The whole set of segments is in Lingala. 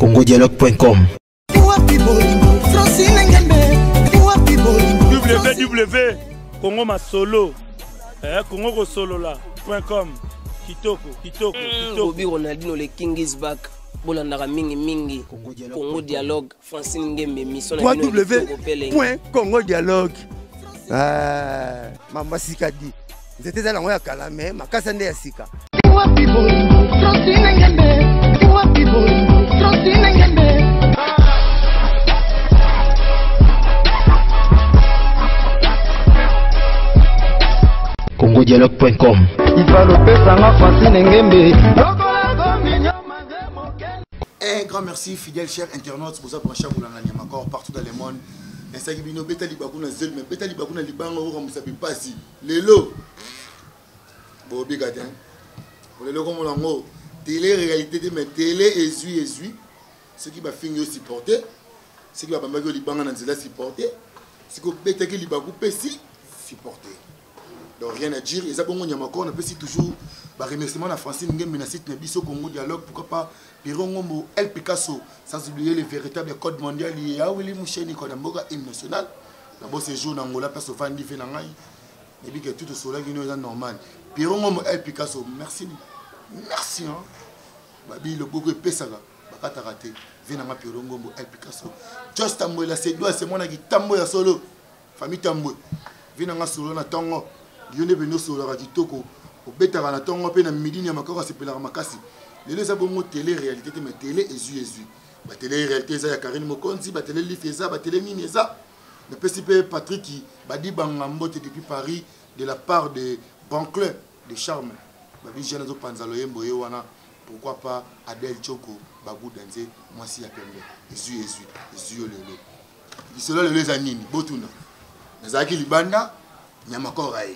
congodialogue.com. www.congomasolo congosolola.com. Kitoko Bobby Ronaldinho le King is back. Bolandaka mingi Congo Dialogue Francine Ngembe mission www.congodialogue. Mama Sikadi. C'était dans la kala mais makasa nde ya sika. congodialogue.com. Un grand merci, fidèles chers internautes, pour ça pour chaque encore partout dans le monde. Instagram, beta libakuna zel, mais beta libakuna libanga ou comme ça peut passer. Lelo, Bobby Gadin. Pour le logo mon lango, télé réalité de mais télé ezui. Ce qui va finir supporter, ce qui va bambago libanga dans zela supporter, ce que beta qui libaku pesi supporter. Donc rien à dire, et ça bon on y a encore on peut toujours bah remerciement à Francine Ngembe na site Nebiso Congo Dialogue, pourquoi pas Pirongo El Picasso, sans oublier le véritable code mondial il y a Willy Moucheni Kodamboga hymne national. D'abord ces jours dans Angola personne fan fait na ngai. Et puis que tout cela qui est normal. Pirongo El Picasso, merci hein. Babi le beaucoup pesaga, bakata raté. Vena ma Pirongo El Picasso. Just Tamboy la c'est doit c'est mon qui Tamboy ya solo. Famille Tamboy. Vena nga solo na tongo. Yone beno solo ra kitoko. Au betara na tongo pe na midi ni makoko sepela makasi. Les deux abonnements télé réalité mais télé ezui. Ba télé réalité ça ya Karine Mokonzi, ba télé Lifeza, ba télé Mineza. Le PCP Patrick qui ba di bangambote depuis Paris de la part de Bancler de Charme. Ba bi jeune zo panzaloye mboye wana pourquoi pas Adèle Choko Bagou Danze moi si ya pembe. Ezui lelo. Isolo lelo za nini botuna. Nazaki libanda nyamako rai.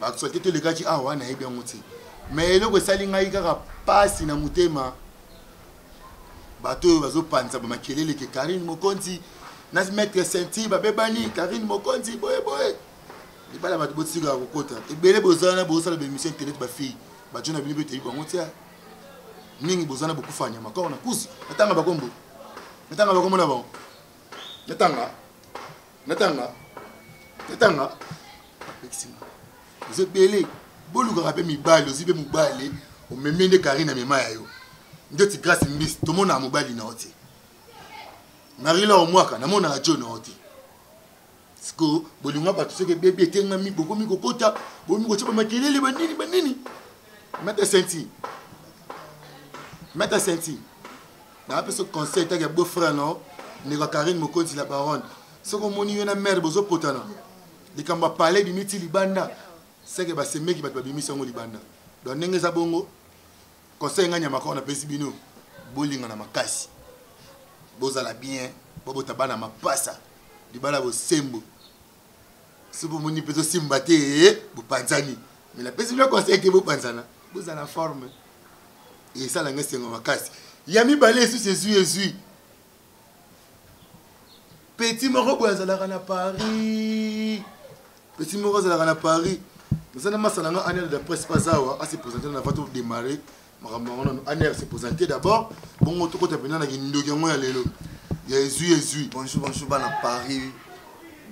Ba souhaiter tous les gars qui wana bien moti. Mais le salinga ikaka pasi na mutema bato bazo panza ba makelele ke Karine Mokonzi na mettre senti ba bebani Karine Mokonzi boye li bala bato botsika kokota ebele bozana bozala ba émission internet ba fille ba jona bini bete bango tia ningi bozana bokufanya makona kuzi natanga bakombo na bon natanga vous êtes belé boluka rapé mibali ozibe mubali o memende Karine mema yayo ndeti grâce mbisi to mona mobali na oti marila o mwaka na mona radio na oti sko bolinga ba tseke bébé tenga mi boko mi kokota bo mi ko tshaba makelele banini meta senti na peso conseil ta ke beau frère non ne ka Karine Mokonzi la baronne soko moni yona mère bozo potana de kamba parler du miti libanda c'est que c'est mec qui va te bimisa ngo libanda donc ndenge za bongo conseil nganya makona na pesi bino bolinga na makasi bozala bien bobo tabana mapasa libala bo sembo sibo moni peso simbate bo panzani mais la pesi le conseil que bo panzana bozala forme et ça la ngese ngo makasi yami balé sur ses yeux petit moro bozala na Paris nous avons un annuel de presse pas à se présenter dans la voiture de démarrer. Annuel se présenter d'abord. Bon, tout côté maintenant il y a Ezui. Bonjour à Paris,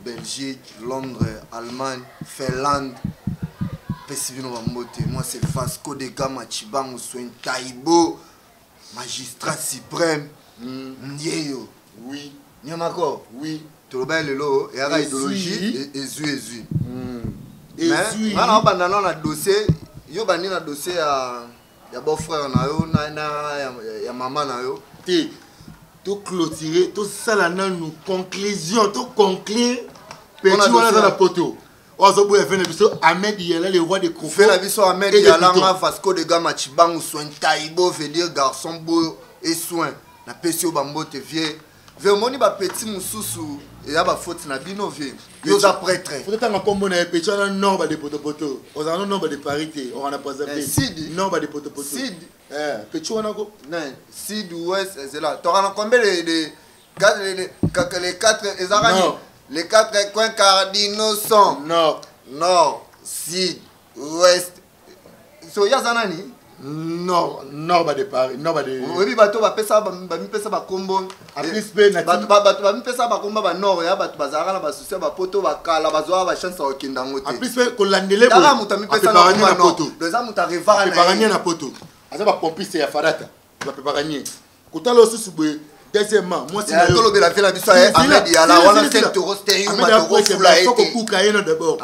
Belgique, Londres, Allemagne, Finlande. Moi c'est Vasco de Gama, Chibango, Soin Taibo, magistrat suprême. Ndieyo. Oui. Nyamako. Oui. Tout le bel lelo et à idéologie Ezui. Mais on a un dossier, il y a un dossier à beau frère na maman na yo. Tout clôturer, tout ça là nous conclusion, tout conclure. Petit on a dans la poteau. Ozo boye fait l'émission Ahmed Yala le roi des Kofo. Fait l'émission Ahmed Yala nga Vasco de Gama Chibango Soin Taibo veut dire garçon beau et soin. Na pesio bambo te vieux. Vermoni ba petit mususu et ya ba faute na bino vieux. Yo za prêtre. Faut tanga kombo na petit na nombre de poto. On a un nombre de parité, on a pas zappé. Sid nombre de poto. Sid petit on a go. Non, Sid ouest c'est là. Tu as combien les 4 ezarani. Les 4 coins cardinaux sont nord, sud, ouest. So yazanani Nord ba de Paris, nord ba de. Oui, bato ba pesa ba kombo. En plus pe na bato ba pesa ba kombo ba nord ya bato bazara na ba souci ba poto ba kala bazoa ba chance au kindango te. En plus pe ko landele bo. Dara muta mi pesa na poto. Deza muta revara na. Préparanye na poto. Aza ba pompiste ya farata. Ba préparanye. Kotalo susu boye. Deuxièmement, moi c'est la tolo de la ville biso Ahmed Yala wana centre stereo matoro fula été. Faut kuka yeno d'abord.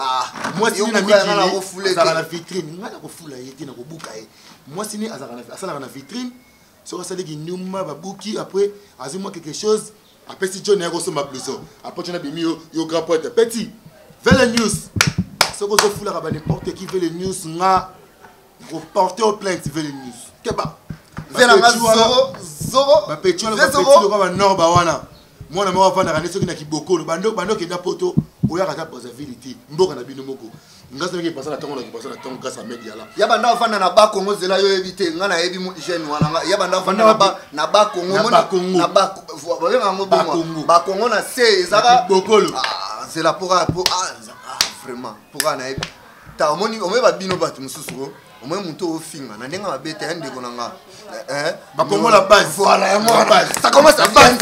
Moi c'est na mikili. Za la vitrine, ngana ko fula yete na ko buka ye. Moi c'est ni azala na vitrine. Soko sale ki nyuma ba buki après azuma quelque chose. Après si John Ego so ma blouson. Après tu na bimi yo grand poète petit. Vers les news. Soko so fula ba n'importe qui veut les news nga reporter au plainte veut les news. Keba. Zoro ba petit le ba nord ba wana mwana mo vana kana soki na kibokolo bando ke na poto oya kata possibility mboka na bino moko ngasa ke pasana tongo na kipasana tongo grâce media là ya banda vana na ba Kongo zela yo evite ngana yebi jeune wana ya banda vana na ba Kongo na ba ba Kongo na se ezaka bokolo zela pour vraiment pour na yebi ta omoni ba bino batu mususu omwe muntu ofinga na ndenga mabete ya ndeko nanga Bakongo la base. Voilà, ça commence à bien.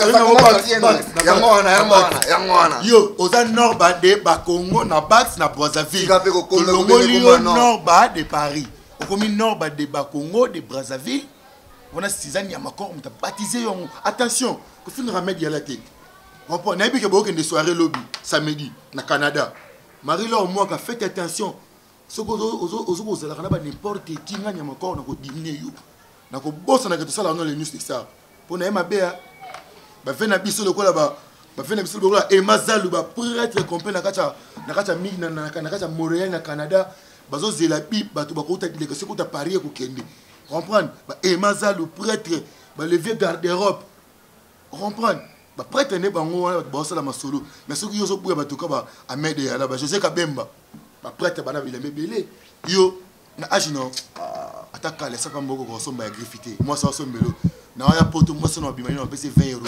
Yangwana. Yo, oza nord ba de Bakongo na base na Brazzaville. Kolongoli nord ba de Paris. Okomi nord ba de Bakongo de Brazzaville. On a 6 ans ya makor on t'a baptisé yon. Attention, ko fin remède ya la tête. On peut na bi ke bo de soirée lobby samedi na Canada. Marie là au moins ka faites attention. Soko ozo zala kana ba n'importe qui nganya makor na ko diminuer yo. Nako bossa na keto sala les news ça pour na ma bea ba fait na biso lokola ba fait na biso lokola Emazalu ba prêtre complet na kacha mi na kacha Montréal na Canada bazo zela bip ba to ba ko ta dileka se ko ta Paris ko kende comprendre ba Emazalu prêtre ba levier garde-robe comprendre ba prêtre ne bango ba sala masolo mais ce qui yo so buya ba to ka ba Ahmed Yala ba José Kabemba ba prêtre bana bileme belé yo na agino ataka les saka mboko ko somba ya graffiti moi ça sombelo na ya poto moi ça no bimani no pese 20 euros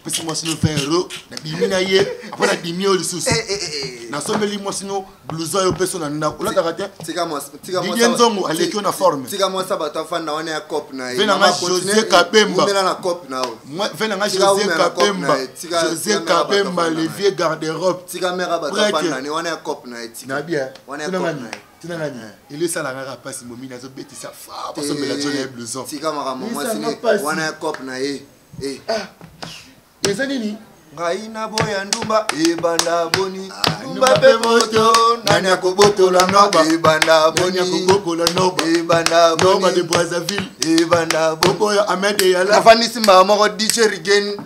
pese moi ça 20 euros na bimina ye après na bimio le sous na sombeli moi sino blouson yo pese na ndako la takate tika moi nzongo aleki na forme tika moi ça bata fanda wana ya cop na ye vena nga José Kabemba vena na cop na o moi vena nga José Kabemba le vieux garde-robe tika mera bata fanda ni wana ya cop na ye tika na bien wana ya cop na ye. Il est ça la rapace momina zo beti sa fa parce que la journée blouson tika maramu moi sini wana ya cop na ye eza nini ngai na boya ndumba ebanda boni ndumba pe moto nani akobotola noba ebanda boni akobokola noba ebanda boni noba de Brazzaville ebanda boni Ahmed Yala afani simba moko DJ Rigen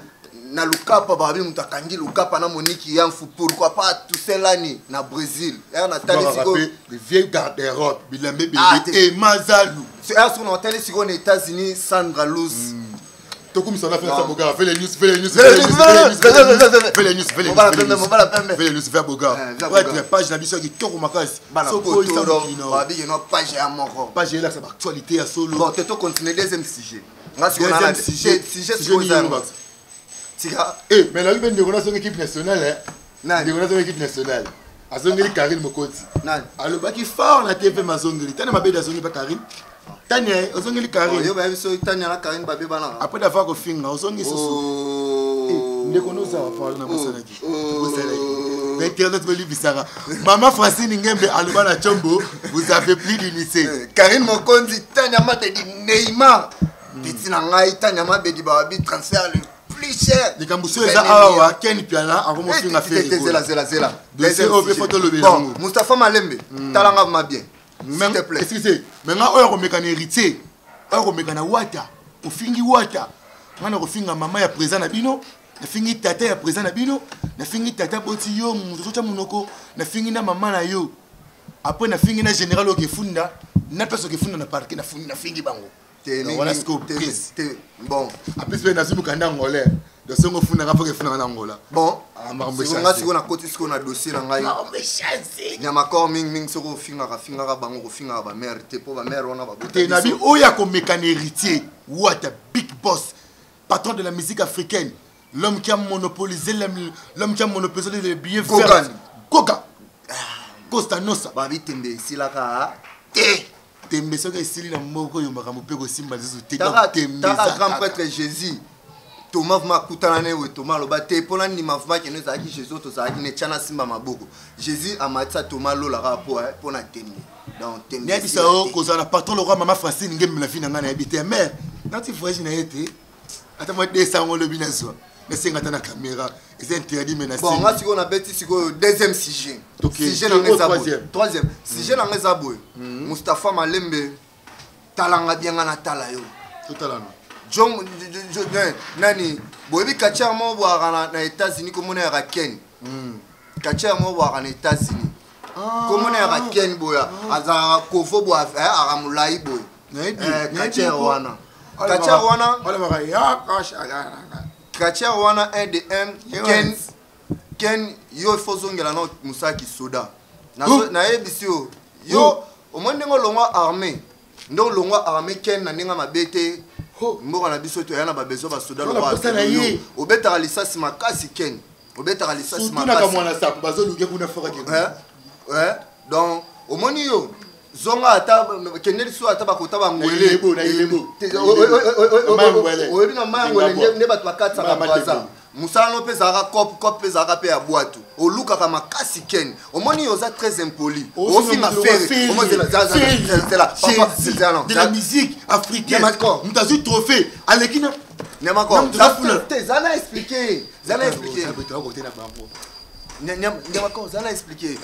na lukapa babi mutakangi lukapa na moniki yanfu pourquoi pas tout cela ni na Brésil na tali siko le vieux garde-robe bilambe bébé Emazalu c'est à ce qu'on entend siko aux États-Unis Sandra Luz Tokum ça va faire ça boga fais les news fais les news fais boga ouais très page na biso qui toko makasi soko isa kino babi no page ya moko page là c'est actualité ya solo bon te to continuer deuxième sujet ngasi on a sujet siko ça tika mais la ben de relation équipe nationale de relation équipe nationale azongeli Karim Mokoti alobaki fort na TV mazongeli tana mabe da zongi ba Karim tanya ozongeli Karim yo ba biso tanya na Karim babe bana après d'avoir ko finga ozongi soso ndeko no za parler na basana ki mais internet me libisara maman Francine Ngembe aloba na Chombo vous avez plus d'unité Karim Mokonzi tanya mate di Neymar petit na ngai tanya mabe di ba bi transfert plus cher les cambuso eza awa Ken Piala akomo finga faire zela dossier ope photo le bien Mustafa Malembe talanga ma bien s'il te plaît excusez maintenant oyo komeka na héritier oyo komeka na wata ofingi wata ngana kofinga mama ya président na bino na fingi tata ya président na bino na fingi tata boti yo muzocha munoko na fingi na mama na yo après na fingi na général okefunda na personne okefunda na parquet na fingi bango voilà ce que bon après c'est na zimu kanda ngolé de songo funda nga foke funda na ngola bon nga siko na koti siko na dossier na ngai nyama ko ming soko finga bango ko finga ba mère te po ba mère ona ba bote na bi oya ko mécanique héritier what a big boss patron de la musique africaine l'homme qui a monopolisé les billets verts Koga Costa Nosa babi tembe silaka te tembe soki esili na moko yo makambo pe kosimba lisusu te taka grand prêtre Jésus Thomas vma kutana ne we Thomas loba te pona ni mavma ke no zaki Jésus to zaki ne chana simba maboko Jésus amatsa Thomas lola rapport pona tembe donc tembe ne bisa o kozana patron le roi maman Francine ngem la fille na ngana habité mais nati voyage na été ata mo descend le binazo mais c'est ngata na caméra c'est interdit menacer bon nga siko na beti siko deuxième sujet sujet na ngeza troisième sujet na ngeza boy Mustafa Malembe talanga bien na tala yo totalement John nani boyebi kacha mo bwa na États-Unis comme on est à Ken kacha mo bwa na États-Unis comme on est à Ken boya aza kofo bwa aramulai boy kacha wana kacha wana un de Ken yo fozongela na Musaki soda na ebisio yo au moins ngo longwa armée ndo longwa armée Ken na ninga mabete mboka na biso to yana ba besoin ba soda lo ba obetaka lisasi makasi Ken obetaka lisasi makasi tuna mwana sapo bazoluke kuna fora ke donc omoni yo zonga ata keneli so ata bakota bangwele oyebi na mangwele ne bato bakatsa ka baza musano pesa ka cop pesa ka pe ya boato olukaka makasi Ken omoni yo za très impoli ofinga faire omoni c'est la musique africaine mutazu trophée alekina Nyamako zana expliquer Nyamako zana expliquer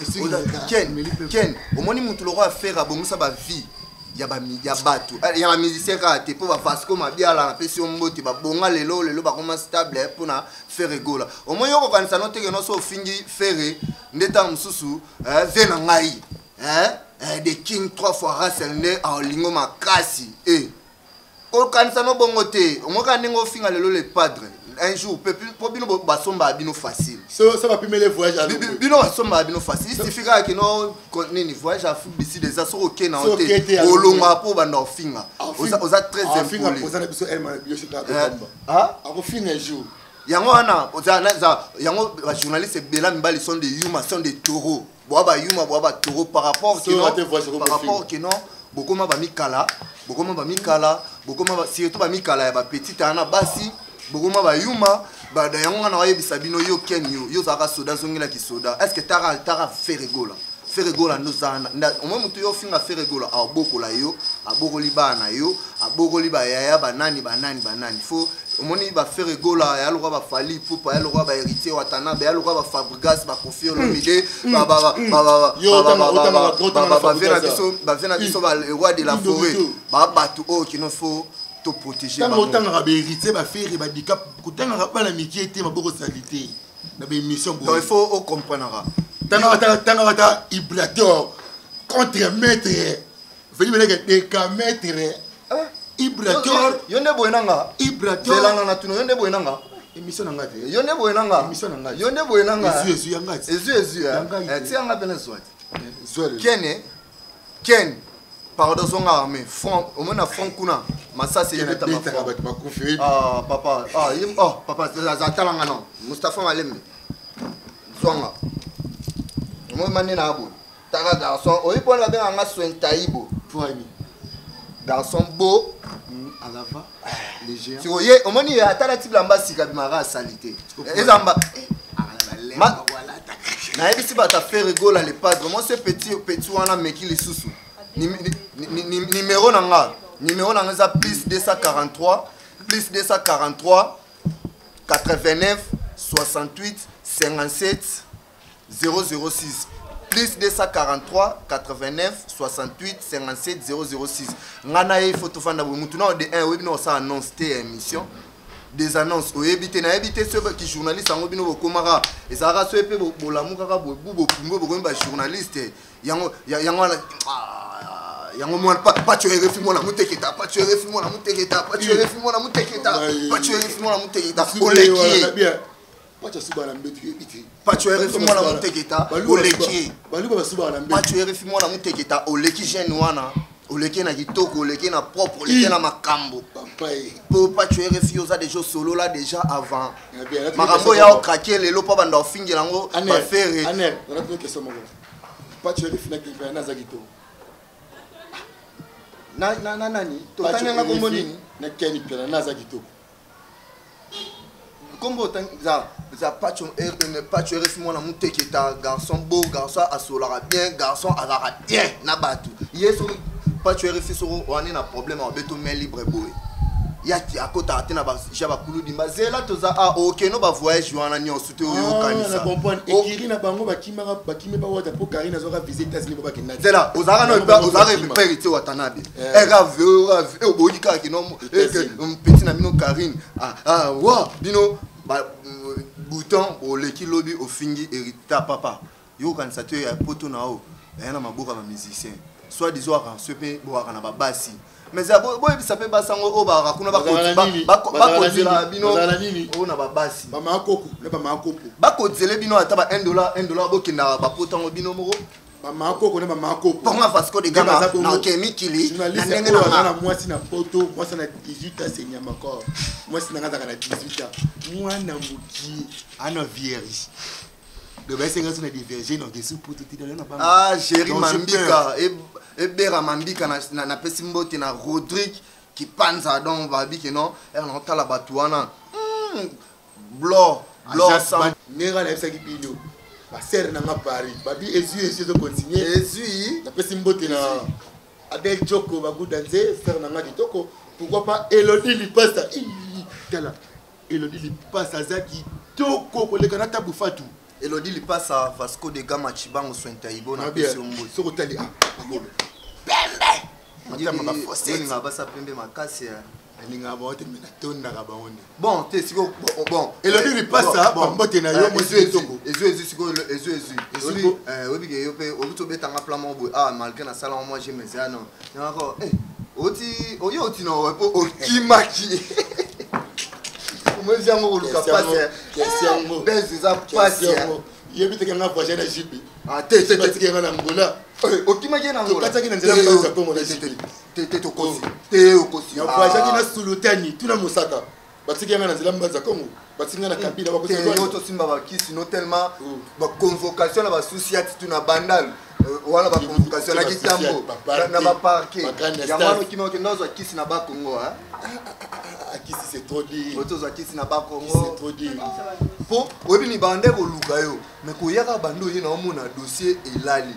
Ken omoni mutu lo roi faire abomusa ba vie ya ba bato ya ba musicien ka te po ba Vasco mabiala na pesi ombote ba bonga lelo ba koma stable pour na faire rigola omoni yoko kanisa no teke no so fingi faire ndeta mususu vena ngai de king 3 fois raselne a lingo makasi ko kanisa no bongote omoka ningo finga lelo le padre un jour pour bino basomba bino facile ça va primer les voyages bino basomba bino facile il suffit que no ni voyage à fubi si des assos OK na hotel olonga po banda ofinga oza très impoli oza biso elma biso ka ako finga un jour yango wana yango ba journaliste bela mbali sont des yuma sont des taureaux boaba yuma boaba taureau par rapport que non bokoma ba mikala surtout ba mikala ya ba petite ana basi bokoma ba yuma ba da yango na wayebisa bino yo Ken yo zaka soda zongela ki soda est-ce que tara feregola nozana au moins mutu yo finga feregola abokola yo abokoli bana yo abokoli ba yaya banani faut omoni ba feregola ya lokwa ba fali pupa ya lokwa ba héritier watana ba lokwa ba Fabregas ba Kofi Olomide ba vena biso ba le roi de la forêt ba batu o kino faut to protéger ba otanga ba héritier ba faire ba dikap kutanga ba la mikie te maboko salité na ba émission donc il faut o comprendre tanga Ibrator contre maître veni meleke décamètre Ibrator yonde boyenanga Ibrator zelanga na tuno yonde boyenanga émission nanga te yonde boyenanga yonde boyenanga ezu yanga te ti anga pene swat Ken pardon zonga armée front au moins na front kuna masasi yebeta papa papa zatalanga non Mustafa Malembe zonga moi mané na abo taka garçon oyi pon ba benga nga soin taibo pour ami garçon beau à l'avant léger si oye omoni atala type lamba sika bimara salité ezamba na ebisi bata faire rigola le padre moi ce petit wana meki le susu numéro nanga za plus 243 89 68 57 006 plus 243 89 68 57 006 ngana e photo fanda bo mutu na de 1 webino sa annonce te émission des annonces o ebité na ebité ceux qui journaliste ngo bino bokomara et ça ra so epé bolamu kaka bo pumbo bo ba journaliste yango yango mwana pas tu refi mwana muteketa pas tu refi mwana muteketa oleki Pacha suba na mbetu yebiti. Pacha refi mwana muteketa oleki. Baluba basuba na mbetu. Pacha refi mwana muteketa oleki jeune wana. Oleki na kitoko, oleki na propre, oleki na makambo. Papai. Pour pacha refi oza déjà solo là déjà avant. Makambo ya okrake lelo pa banda ofingela ngo ba faire. Aner, on a une question moko. Pacha refi na kifa na za kitoko. nani totanga kombo nini na keni pela naza kitoko kombo za pacho RF mwana muteke ta garçon beau garçon asolara bien garçon azara bien na batu yeso pacho RF so wani na problème en beto main libre boy yaki akota atena ba jaba kuludi mazela toza OK no ba voyage wana ni ensuite oyo kanisa na comprendre ekiri na bango bakime ba wata po Karina zoka visiter États-Unis ba kinati zela ozara no ozara perité watanabe grave oboyika ki no petit na bino Karine wa bino bouton oleki lobi ofingi hérita papa yo kanisa te ya poto na o na maboka ba musicien soit disons arrangé pe bo na ba basi mais ça ça peut pas sango o ba kuna ba kozela bino o na ba basi ba makoko le ba makopo ba kozela bino ata ba $1 bokinda ba potango bino moko ba makoko ne ba makopo ponga Vasco de Gama na kemikili na ndenge na mwasi na poto mwasi na 18 ans senya makor mwasi na ngata na 18 ans mwana muki ana vierge de ba senga sona diverger no kesu poto ti dans na ba Jerry Mambika et Bera Mambika na pesi mbote na Rodrigue qui panza donc babi que non elle on tala batuana blo sam nera na esa ki bino ba ser na Paris babi ezu to continuer ezu na pesi mbote na Adel Joko ba gudanze ser na ngaki toko pourquoi pas Elodie Lipasa tala Elodie Lipasa zaki toko ko le kana tabu fatu Elodie Lipasa Vasco de Gama Chibango Swentaibo na pesi mbote soko tali Pembe matama ba fosse nga basa pembe makasi ya ninga ba wote mena tonda ka ba onde bon te siko bon Elodie Lipasa ba mbote na yo mosi toko ezu siko ezu obi ke yo pe obuto betanga plan mo boy malgré na sala moi j'ai mes non encore oti no po okimaki mwezi yango uluka passe question bezi za passe yebite kana voyager na jibi te batike na Angola okimaki na Angola kataki na nzela mbanza Kongo na te okosi ya voyager na Sulutani tuna Mosaka batike na nzela mbanza Kongo batike na Kabila ba kosi yo to simba ba kisi no tellement ba convocation na ba société tuna bandal wala ba convocation na kitambo na ba parquet ya mwana kimoko ndozo kisi na ba Kongo Akisi c'est trop dit. Otozo akisi na ba Kongo. C'est trop dit. Po obi ni bande ko luka yo. Mais ko yaka bando ye na omona dossier elali.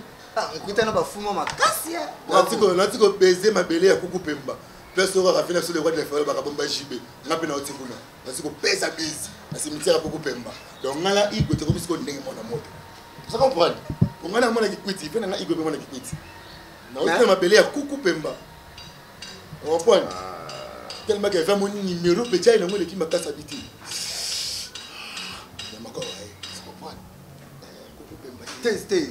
Nkuta na ba fuma makasi ya. Natiko baiser mabele ya kuku pemba. Plus on va finir sur le roi de la forêt ba bomba jibe. Ngape na otikuna. Natiko pesa base. Na cimetière ya kuku pemba. Donc ngala igo te ko bisiko ndenge mona moto. Ça comprendre. Pour ngala mona kikwiti, il fait na igo mona kikwiti. Na otina mabele ya kuku pemba. On comprend. Tellement que mon numéro petit il a le qui m'a cassé habité. Il m'a encore c'est comprendre. Teste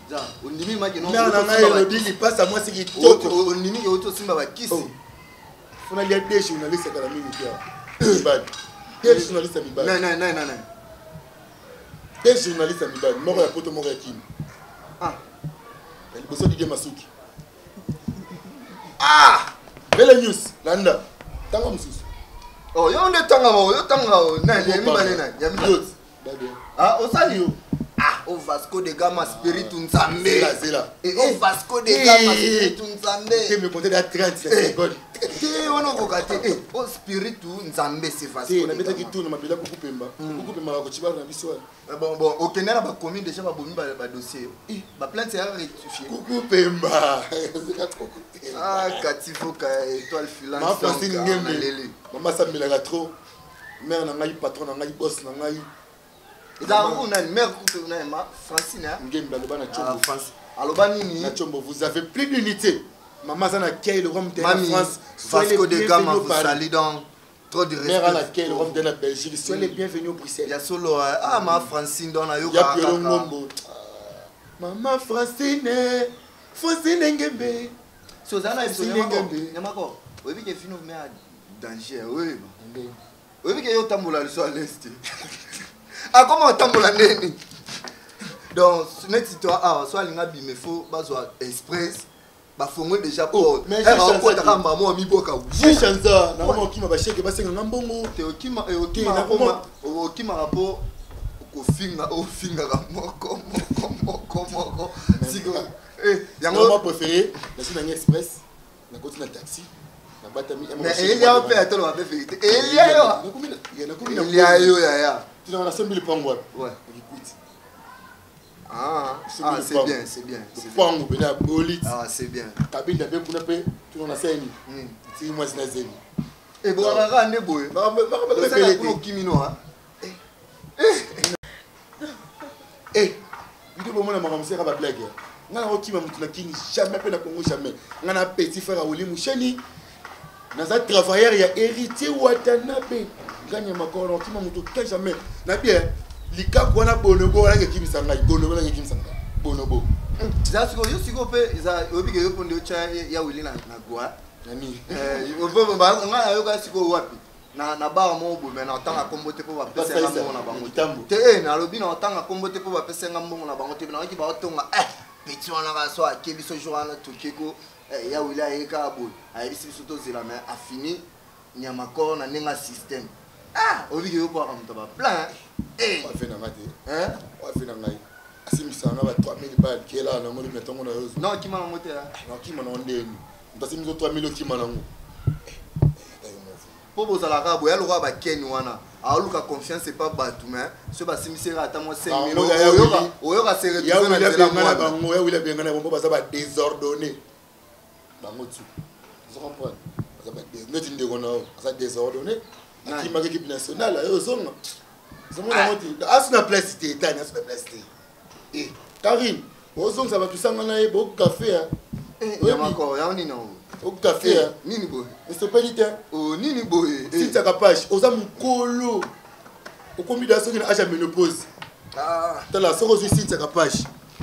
ja onimi ma kino on dit il passe à moi c'est qui onimi auto simba ba kisi. On a les deux journalistes à la minute là. Bad. Deux journalistes à Mibad. Non. Deux journalistes à Mibad. Mort à poto mort à Kim. Elle bosse du Masuki. Belle news landa. Tanga mususu. Oh, yo ne tanga mo, yo tanga na yemi balena, yemi lot. Osali yo. O Vasco de Gama spiritu nzambe. Zela. O Vasco de Gama spiritu nzambe. Tu me compter à 30 secondes. Ono kokate. O spiritu nzambe c'est Vasco. On a mis qui tourne mabila kuku pemba. Kuku pemba ko chiba na biso. Bon, okenda na ba commune déjà ba bomi ba dossier. Ba plainte est rectifiée. Kuku pemba. Katifo ka étoile filante. Ma Francine Ngembe. Maman ça me la trop. Mère na ngai patron na ngai boss na ngai. Mère ma Francine Ngembe alobana chombo. France. Alobani ni na chombo vous avez plus d'unité. Maman ça na kay le rhum de France. Vasco de Gama vous salue donc. Trop de respect. Mère à laquelle le rhum de la Belgique. Soyez les bienvenus au Bruxelles. Ya solo ma Francine dans la yoga. Ya Pierre Ngombo. Maman Francine Ngembe. Sozana Ngembe. Nyamako. Obi ke fino me danger. Oui. Obi ke yo tambola sur l'est. Comment tambola neni? Donc net toi soit linga bi me faut bazwa express. Ba fongo déjà pour mais ko ta kamba mo mi boka je chanza na mo kima ba sheke ba senga ngambongo te okima okima rapo ko finga o finga ka moko siko yango ma préféré la sina express na koti na taxi na batami mais il y a un peu à toi la vérité il y a yo ya tu n'as pas 5000 pounds ouais écoute ah c'est bien pounds bena bolit ah c'est bien kabinda be kuna pe tu n'as seni si moi c'est zeni et bon rara ne boy ba ko kimino ha vidéo bomona makambo sera ba blague ngana okima mutu na kini jamais pe na Congo jamais ngana petit frère Oli Musheni naza travailleur ya héritier Watanabe nganya makolo okima mutu ke jamais na bien likaku wana bonobo wana kimisa ngai bonobo wana kimisa ngai bonobo za siko pe za obike yo ponde cha ya Willy na gwa nani obo ba ngana yo ka siko wapi na ba mo bo me na tanga kombote po ba pesa ngambo na bango te na lobi na tanga kombote po ba pesa ngambo na bango te na ki ba tonga petit wana ka so akebi so joana tukeko ya Willy ayeka abo ayebisi biso to zela mais a fini nyamakoro na nenga system obike yo po akamta ba plan wa fait na ngate wa fait na ngai asimisa na ba 3000 balles qui est là na mo le metongo na yozo non kima na mote na kima na ndeni ndasimizo 3000 kima na ngo po bozalaka boya lokwa ba Ken wana aluka confiance c'est pas batou mais ce ba simisera ata mo 5000 oyoka se retrouver na zela mwana bango ya Willy bengana bombo baza ba désordonné bango tu vous comprenez baza ba neti ndeko na baza désordonné akima équipe nationale yo zonga zomona moti asuna place te tani asuna place te Karim ozonga ça va tusanga na yebo café ya makoro ya nini no au café nini boy c'est pas dit oh nini boy si tu capable oza mukolo okomi da soki na âge ménopause tala soko aussi si tu capable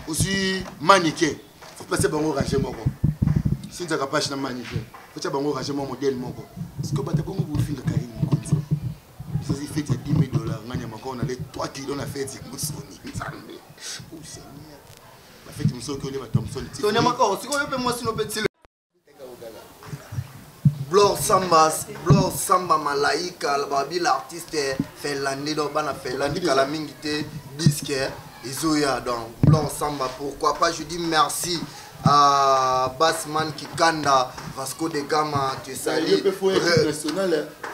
aussi mannequin faut passer bango ranger moko si tu capable na mannequin faut tu bango ranger mon modèle moko parce que bata bongo vous finir Karim Konzi ça c'est fait $10,000 nganya mako na les 3 kilos na fête musoni nzambe ou seigneur la fête musoko le ba Thompson ti to nyamako siko yo pe mo sino petit Blor Samba Malaika babi l'artiste Felandi do bana Felandi kala mingi te disque izoya donc Blor Samba pourquoi pas je dis merci à Bassman Kikanda Vasco de Gama tu salis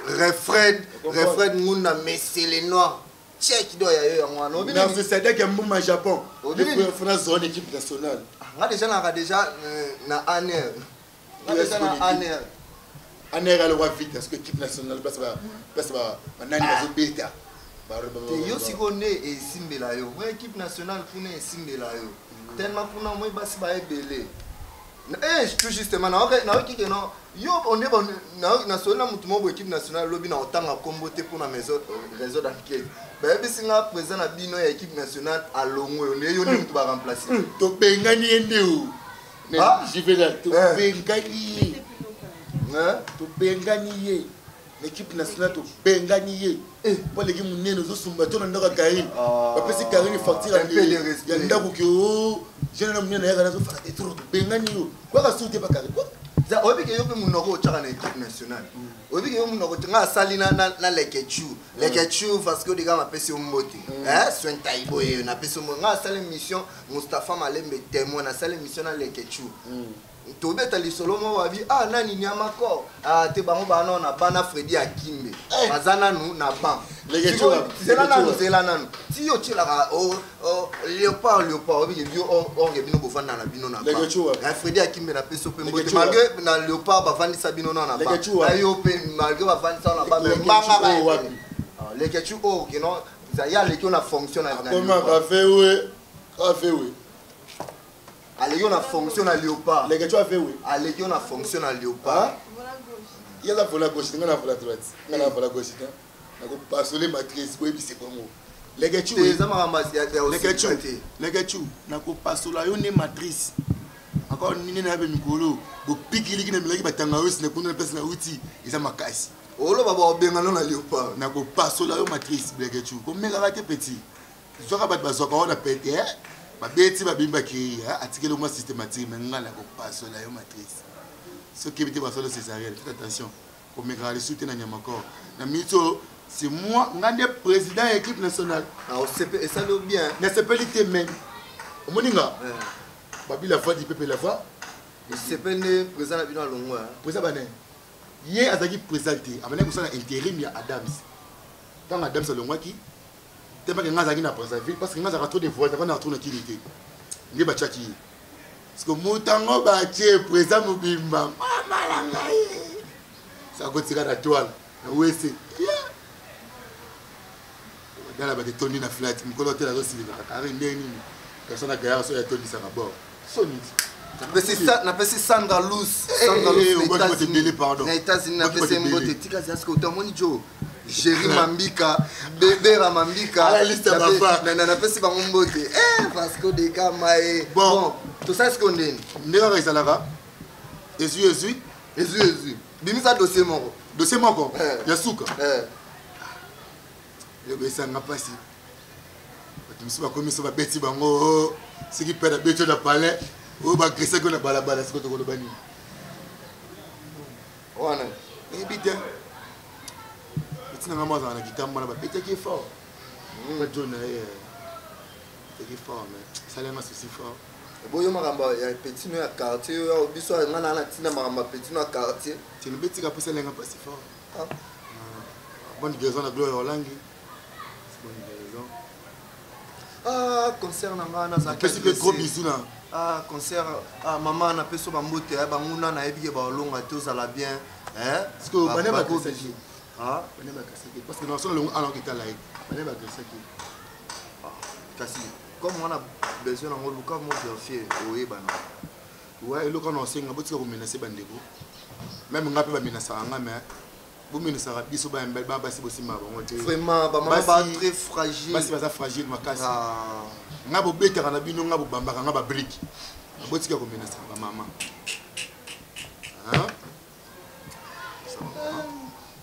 Refred Munda Messi les noirs check do ya yo ngwana obi non c'est ça que mbuma Japon obi fona zone équipe nationale nga déjà na aner anera le vite parce que l'équipe nationale passe nani bazo beta yo sikone e simbela yo moi équipe nationale kuna e simbela yo tellement kuna moi basi ba ebele tout justement na ok que non yo on est bon na sona mutu mo équipe nationale lobi na otanga kombote pour na réseau d'enquête ba bisinga président na bino ya équipe nationale a longo yo ni mutu ba remplacer to bengani ende o j'y vais là to bengani to bengani l'équipe nationale to bengani pour l'équipe munene zo sumba to ndaka Karim ba pesi Karim facture ya ndako ki o je na munene ya kana zo fara to bengani yo kwa ka soute ba Karim za obi ke yo pe munoko chaka na équipe nationale obi ke yo munoko nga sali na lekechu parce que les gars m'appellent sur mbote soin taibo na peso nga sali mission Mustafa Malembe témoin na sali mission na lekechu to beta lisolo mo wabi nani nyamako te bango bana na bana Freddy Akimbe bazana nu na ban lekechu zela nanu ti yo tila Léopard obi yo on bino bofanda na bino na ban Freddy Akimbe na peso pe mbote malgré na Léopard bafandi sabino na ban ayo pe malgré bafandi sa na ban mbanga ba lekechu que non ça y a les qui on a fonctionné na comment café oui Allez, on a fonctionné à Léopard. Les gars, tu as fait oui. Allez, on a fonctionné à Léopard. Il y a la voie gauche, il y a la voie droite. Il y a la voie gauche. On a passé les matrices, oui, c'est pas moi. Les gars, tu es. Les gars, tu as passé la matrice. Encore une minute avec Mikolo. Vous piquez les gens qui battent en hausse, ne connaissent pas ce outil. Ils ont ma caisse. Oh là, va bien à Léopard. On a passé la matrice, les gars, tu comme méga petit. Tu vas battre bazoka, on a pété. Babeti babimba ki article au moins systématique mais ngala ko passo la matrice ce qui était passé césarienne faites attention comme les soutien na nyamako na mito c'est moi ngande président équipe nationale au CP et ça le bien na CP lité même moninga babi la fois du peuple la fois C'est pas le président de Bino Longo. Président Bané. Hier, Azaki présenté. Avant que ça intérim, il y a Adams. Quand Adams est Longo qui, t'es pas que Azaki n'a pas vu parce que Azaki a trop de voix, on a trop de qualité. Il est battu qui. Parce que Moutango battu président Mubimba. Maman langaï. Ça continue à la toile. Oui c'est. Dans la bataille Tony na flight, mon coloteur a aussi la carré ndeni. Personne n'a gagné sur la Tony ça bord. Sony. Na pesi Sandra Luz, Sandra Luz. Na États-Unis na pesi mbote tika zasko utamoni jo. Jerry Mambika, Bébé Ramambika. La liste va pas. Na pesi ba mbote. Vasco de Gama et bon, tout ça ce qu'on dit. Ndera Isalava. Jésus. Bimisa dossier moko. Dossier moko. Yasuka. Le besa nga pasi. Batumisi ba komiso ba beti bango. Ce qui perd beto na palais. O ba gresse ko na balabala siko to ko bani. Wana. Ebite. Betina nga maza na kitamba na ba beti qui est fort. Ba jona qui est fort mais ça les masse aussi fort. Boyo maramba ya petit no ya quartier yo biso nga na tina maramba petit no ya quartier. Tu ne beti ka posa lenga pas si fort. Bonne guérison la gloire Hollande. Ah, concert na ngana za kasi que gros bisous là. Ah, concert maman na peso ba mbote ba nguna na ebike ba longa to la bien, parce que bané ba ko saki. Ah, bané ba kasaki parce que dans son long alors que ta là. Bané ba kasaki. Ah, kasi comme on a besoin en ngolo comme on vérifier oye bana. Ouais, le quand on sait nga botika ko menacer bandeko. Même nga pe ba menacer nga mais vraiment, très fragile. Basi baza fragile makasi. Nga bo betaka na bino nga bo bambaka nga ba brique. Botika ko menacer ba maman. Hein?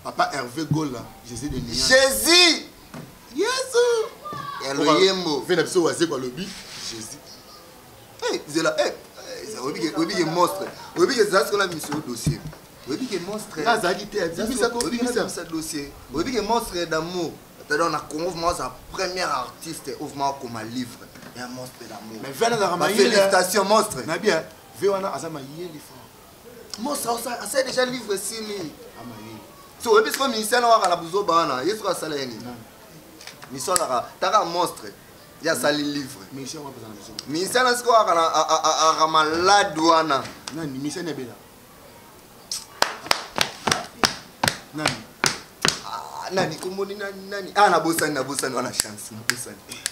Papa Hervé Gola, Jésus de Nian. Jésus! Yesu! Eloyembo. Vena biso waze kwa lobi Jésus. Zela obi ke monstre. Obi ke zasko la mission dossier. Obi ke monstre. Azali te azibisa ko bimisa ce dossier. Obi ke monstre d'amour. C'est-à-dire on a convoqué sa première artiste ouvement comme un livre. Un monstre d'amour. Mais vena la ramaye. Félicitations monstre. Na bien. Vewana azama yeli fort. Monstre ça déjà livre sini. Amaye. So obi so ministère na waka la buzo bana. Yesu ka sala yeni. Mission la taka monstre. Il y a sali livre. Ministère na siko aka malade wana. Nani ministère na bela. Nani? Nani komoni nani? Ah na bosani wana chance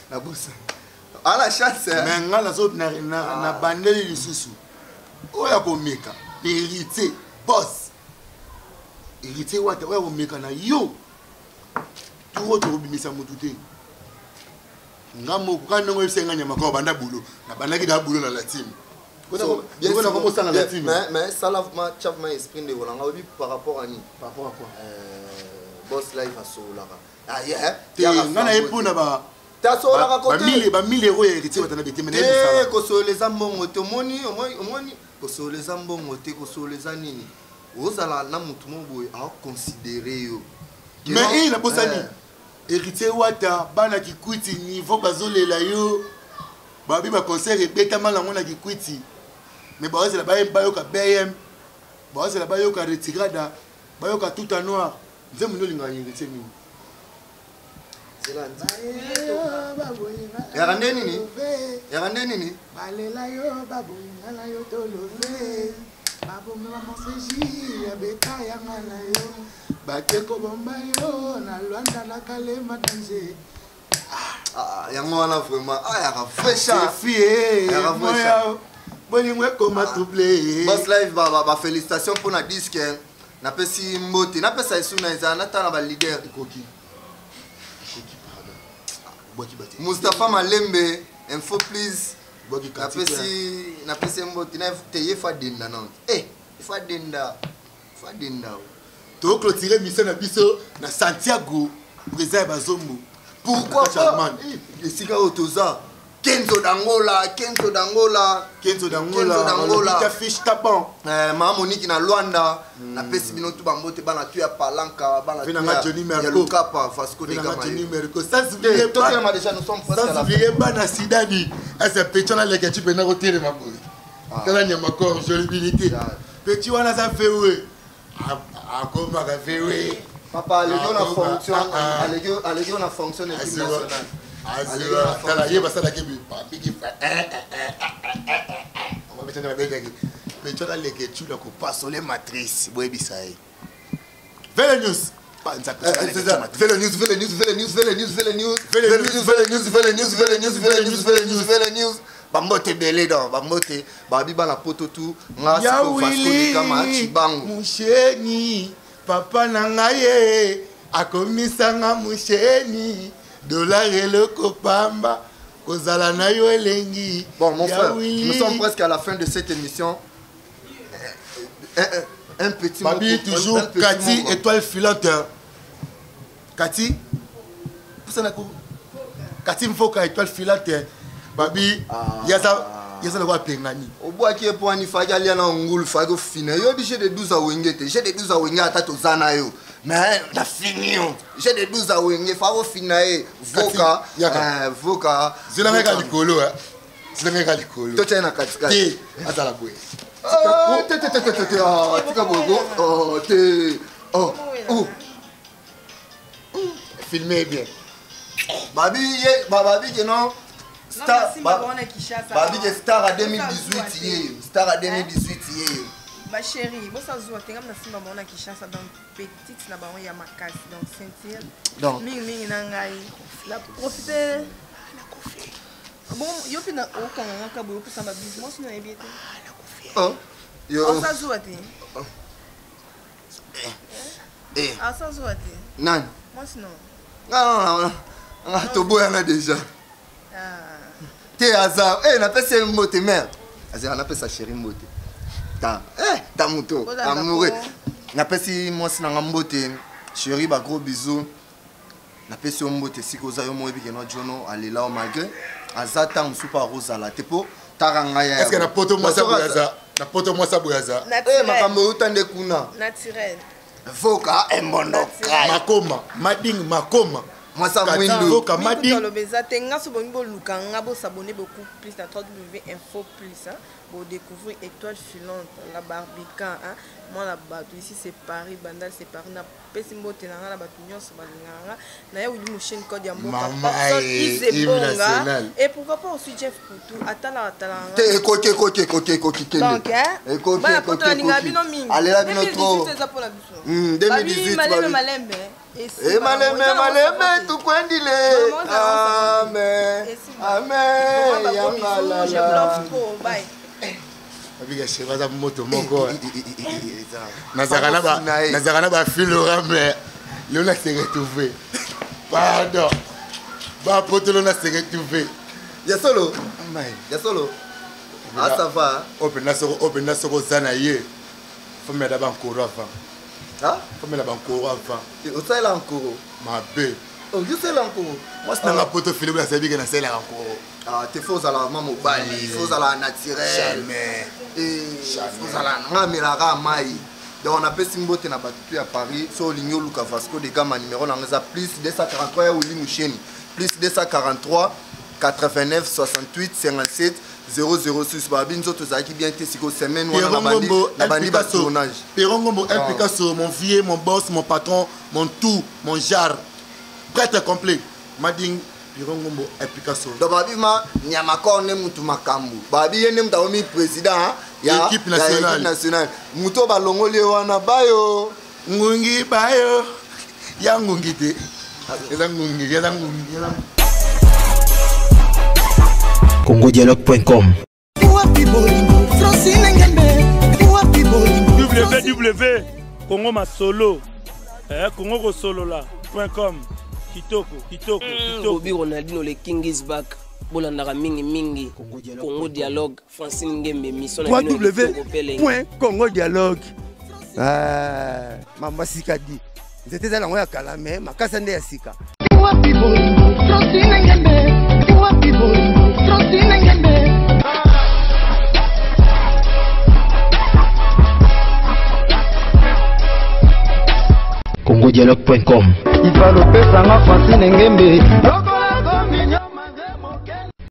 na bosani. Ah la chance. Mais ngala zo na bandeli lisusu. Oya ko meka, héritier, boss. Héritier wata oya ko meka na yo. Tout autre obimisa motute. Ngamo kukana ngo esenga nyama ko banda bulo. Na bandaki da bulo na la team. Bien sûr, comment ça la team? Mais ça l'a ma esprit de Roland par rapport à ni. Par rapport à quoi? Boss live à Solara. Ah yeah. Ngana epuna ba. Ta Solara côté. Ba 1000 euros héritier watana bete mais ça. Ko so les ambongo to moni ko so les ambongo te ko so les anini. Ozala na mutu mo boy a considérer yo. Mais il a bosani. Héritier wata bana ki kwiti niveau bazolela yo. Babi ba concert ebeta mala ngona ki kwiti. Mais bah c'est là-bas bayoka BM, bah c'est là-bas bayoka retirada, bayoka tout en noir. Nous avons nous héritier nous. C'est là. Erande nini? Erande nini? Balela yo baboyinga na yo tolove. Babomela monseji ya beta ya ngana yo. Bakeko bomba yo na Luanda na Kalema danger. Ah, yango wana vraiment ya ka fraîche. C'est fié. Ya ka fraîche. Boss live ba félicitations pour na disque na pesi mbote na pesa isuna izana ta na ba leader koki Mustafa Malembe info please na pesi mbote na teye fa denda non fa denda to clôturer mission na biso na Santiago président Bazombo. Pourquoi pas esika otoza Kenzo d'Angola. Ta fiche tapon. Ma Monique na Luanda. Na pesi bino tu bambote bana tu ya palanka bana tu ya Johnny Merco. Ya Lukapa Vasco de Gama. Johnny Merco. Ça se vient pas. Déjà nous sommes presque à la fin. Ça se vient pas na Sidani. C'est pétion là les tu peux na retirer ma boy. Tala Nyamakor, jolibilité. Petit wana ça fait ouais. Akoma ka fait ouais. Papa, allez on a fonction, allez on a fonction équipe nationale. Tala yeba ça la kebi. Bigi fa. On va mettre dans la belle. Mais tu as les que tu la ko pas sur les matrices, boy bisaï. Fais le news. Fais le news. Bambote belé dans bambote babi bana poto tout nga siko fasko kama chibango musheni papa nangaye akomisanga musheni dollar le kopamba kozala na yo elengi. Bon mon frère, nous sommes presque à la fin de cette émission. Un petit babi mot toujours Cathy étoile filante. Cathy Cathy mfoka étoile filante. Babi, yaza le roi pengani. Au bois qui est pour un ifagi à na ngulu fago fine. Yo bi j'ai des 12 à wengete, j'ai des 12 à wenga tato zana yo. Mais la fini yo. J'ai des 12 à wenge fago finae voka voka. Zilanga likolo hein. Zilanga likolo. To tena katika. Ti atala boy. Tika bogo. Oh te. Oh. Filmez bien. Babi que non. Star, Babi de Star à 2018 hier. Star à 2018 hier. Ma chérie, moi ça joue à Tengam na Simba Mona Kishasa dans petite na baron ya makasi donc sentir. Donc mingi na ngai. La profiter. Bon, yo pina o kana ka bo pour ça ma business na ebité. Oh. Yo. Ça joue à te. Ah ça joue à te. Nan. Moi sinon. Non. Ah to boya déjà. T'es hasard, n'a pas ces mots tes mères. On appelle ça chérie moté. Ta moto, amoureux. N'a pas si moi c'est un moté. Chérie, bah gros bisous. N'a pas si on moté si cause yo moi bien Jono aller là au malgré. Azata on super rose à la tepo. Tarangaya. Est-ce que na poto moi ça boyaza? Na poto moi ça boyaza. Makambo utande kuna. Naturel. Voka et monokai. Makoma, mading makoma. Moi ça mwindo kamadi le beza tenga so bongo lukanga bo s'abonner beaucoup plus à www.info plus pour découvrir étoile filante la barbican hein. Moi la bateau ici c'est Paris Bandal c'est Paris na pesi mbote na la bateau nyonso balinganga na ya uli motion code ya mboka et pourquoi pas aussi Jeff Poutou atala te écoutez donc allez là bino trop 2018 malembe et malembe tout kwendile amen yangala je bluffe trop bye. Abiga cheva za moto moko. Nazarana ba filora mais Léona s'est retrouvé. Pardon. Ba poto Léona s'est retrouvé. Ya solo. Ah ça va. Open na soko zana ye. Faut me d'abord encore avant. Ah? Faut me d'abord encore avant. Et au ça là encore. Ma bé. Oh, je sais là encore. Moi c'est na poto filé na sabi que na c'est là encore. Ah, t'es faux à la maman bali, faux à la naturelle. Jamais. Faux à la ngamela mai. Donc on appelle Simbote na batu à Paris, so ligno Luka Vasco de Gama numéro na ngeza plus 243 ya Uli Musheni. Plus 243 89 68 57 006 babinzo tozaki bien te siko semaine wana na bandi ba tournage. Perongombo un Picasso, mon vieux, mon boss, mon patron, mon tout, mon jar. Prêt complet. Mading Pirongombo et Picasso. Donc babi ma Nyamakor ne mutu makambu. Babi yene mtaomi président ya équipe nationale. Muto balongoli wana bayo. Ngungi bayo. Ya ngungi te. Ya ngungi. congodialogue.com www.congomasolo congokosolola.com Kitoko. Bobby Ronaldinho le King is back. Bolandaka mingi. Congo Dialogue. Francine Ngembe mission na www.congodialogue. Mama Sikadi. C'était dans la kala mais makasa nde ya sika. congodialogue.com Il va le faire, ça m'a fasciné.